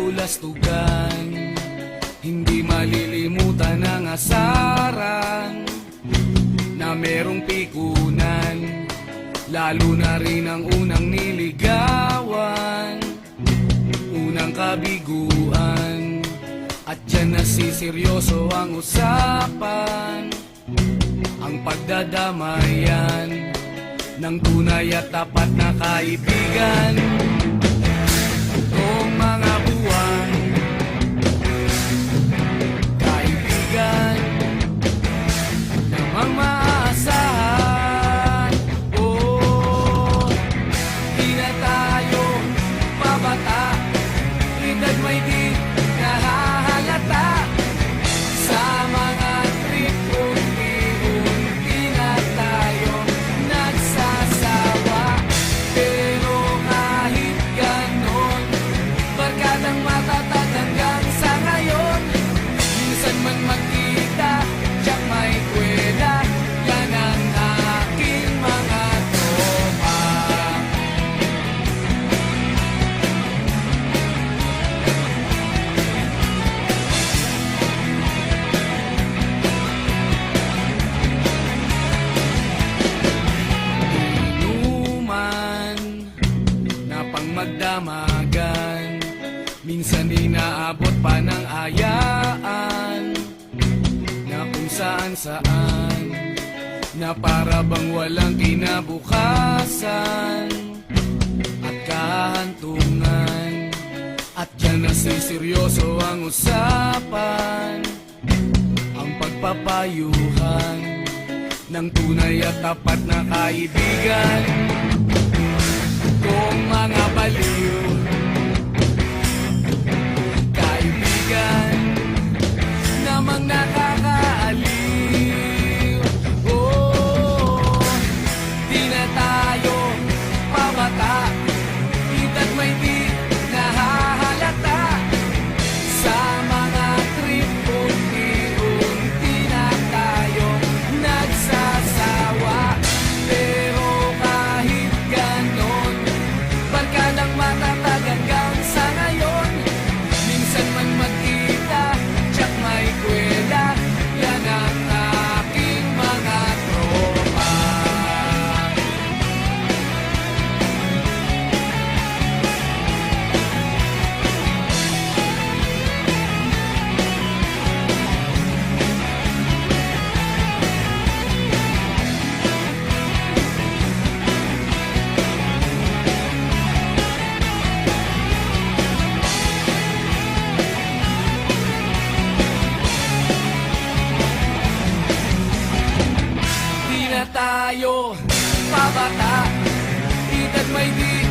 lulastugan, hindi malilimutan ang asaran na merong pikunan, lalo na rin ang unang niligawan, unang kabiguan. At dyan nasiseryoso ang usapan, ang pagdadamayan ng tunay at tapat na kaibigan. Itong mga buwan, kaibigan namang maaasahan. Oh, di na tayo pabata, edad may di nahahalata. Sa mga trip unti-unti na tayo nagsasawa. Pero kahit ganon, barkadang matatag hanggang sa ngayon. Minsan man magkita, tiyak may kwela, yan ang aking mga tropa. Inuman na pang magdamagan, minsan inaabot pa ng ayaan, na kung saan-saan, na para bang walang kinabukasan at kahantungan. At dyan nasiseryoso ang usapan, ang pagpapayuhan ng tunay at tapat na kaibigan. Kung mga baliw, kaibigan namang nakakaaliw. Oh, di na tayo pabata, edad may di nahahalata. Sa mga trip unti-unti na tayo nagsasawa. Pero kahit ganon, barkadang matatag hanggang sa ngayon. Minsan man magkita, tiyak may kwela, yan ang aking mga tropa. Di na tayo pabata, edad may di